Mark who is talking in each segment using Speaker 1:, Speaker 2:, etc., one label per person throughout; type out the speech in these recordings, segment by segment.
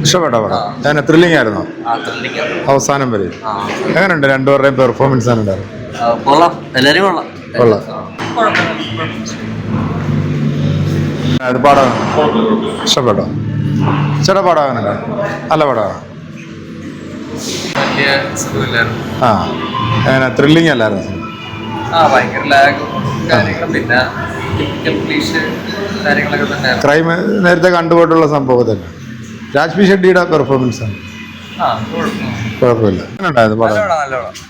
Speaker 1: ഇഷ്ടപ്പെട്ടോ പടം? ഞാൻ ത്രില്ലിംഗ് ആയിരുന്നോ അവസാനം വരെ? എങ്ങനെയുണ്ട് രണ്ടുപേരുടെയും പെർഫോമൻസ്? കൊള്ളാം. ഇത് പടം ഇഷ്ടപ്പെട്ടോ? ചേട്ടാ പടം എങ്ങനെയുണ്ട്? നല്ല പടമാണ്. ആ എങ്ങനെ ത്രില്ലിംഗ് അല്ലായിരുന്നു? ക്രൈം നേരത്തെ കണ്ടുപോയിട്ടുള്ള സംഭവം തന്നെ. രാജ്ബി ഷെട്ടിയുടെ പെർഫോമൻസ് ആണ്. കുഴപ്പമില്ല. എങ്ങനെയുണ്ടായിരുന്നു പടം?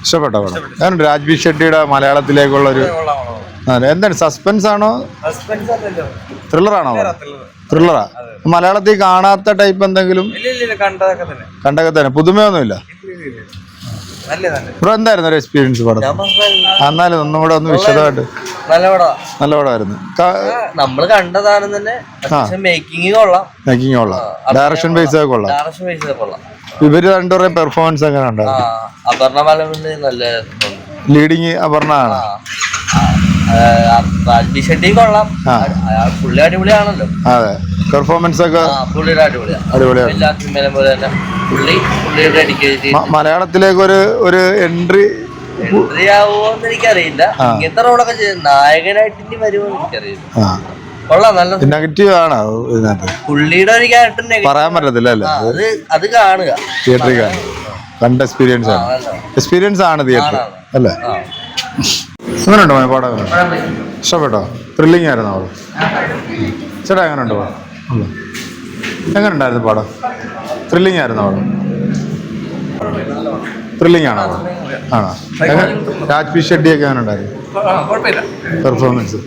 Speaker 1: ഇഷ്ടപ്പെട്ടോ പടം? ഞാൻ രാജ്ബി ഷെട്ടിയുടെ മലയാളത്തിലേക്കുള്ളൊരു എന്താണ്, സസ്പെൻസ് ആണോ ത്രില്ലറാണോ? ത്രില്ലറാ. മലയാളത്തിൽ കാണാത്ത ടൈപ്പ് എന്തെങ്കിലും? കണ്ടൊക്കെ തന്നെ. പുതുമയൊന്നുമില്ല. ബ്രോ എന്തായിരുന്നു ഒരു എക്സ്പീരിയൻസ് പടം? എന്നാലും ഒന്നും കൂടെ ഒന്ന് വിശദമായിട്ട്. നല്ല പടമായിരുന്നു.
Speaker 2: നമ്മള് കണ്ടതാണ് തന്നെ. മേക്കിംഗ് കൊള്ളാം.
Speaker 1: ഡയറക്ഷൻ ബേസ് ഒക്കെ കൊള്ളാം. ഇവര് രണ്ടുപേരുടെയും പെർഫോമൻസ് എങ്ങനെ ഉണ്ടായിരുന്നു?
Speaker 2: അപർണ ബാലമുരളി നല്ല
Speaker 1: ലീഡിങ് അപർണ ആണ്.
Speaker 2: രാജ്ബി ഷെട്ടി കൊള്ളാം. പുള്ളി അടിപൊളിയാണല്ലോ.
Speaker 1: അതെ, പെർഫോമൻസ് ഒക്കെ
Speaker 2: പുള്ളിയുടെ അടിപൊളിയാണ്. എല്ലാ സിനിമയിലും പോലെ തന്നെ പുള്ളിയുടെ ഡെഡിക്കേഷൻ.
Speaker 1: മലയാളത്തിലേക്ക് ഒരു എൻട്രി
Speaker 2: ആവുമോന്ന് എനിക്കറിയില്ല. ഇങ്ങനത്തെ റോളൊക്കെ നായകനായിട്ട് ഇനി വരുമോ എനിക്കറിയില്ല. കൊള്ളാം. നല്ല
Speaker 1: നെഗറ്റീവ് ആണോ ഇതിനകത്ത്?
Speaker 2: പുള്ളിയുടെ ഒരു ക്യാരക്ടർ
Speaker 1: പറയാൻ പറ്റത്തില്ല അല്ലേ?
Speaker 2: അത് കാണുക,
Speaker 1: തിയേറ്ററിൽ കാണുക. കണ്ട എക്സ്പീരിയൻസ് ആണ് തിയേറ്റർ അല്ലേ? എങ്ങനെയുണ്ടോ പടം? ഇഷ്ടപ്പെട്ടോ? ത്രില്ലിംഗ് ആയിരുന്നു അവള്. ചേട്ടാ എങ്ങനെയുണ്ട് പടം? എങ്ങനെ ഉണ്ടായിരുന്നു പടം? ത്രില്ലിംഗ് ആയിരുന്നു അവള്. ത്രില്ലിംഗ് ആണോ? ആണോ? രാജ്ബി ഷെട്ടിയൊക്കെ എങ്ങനെ ഉണ്ടായിരുന്നു പെർഫോമൻസ്?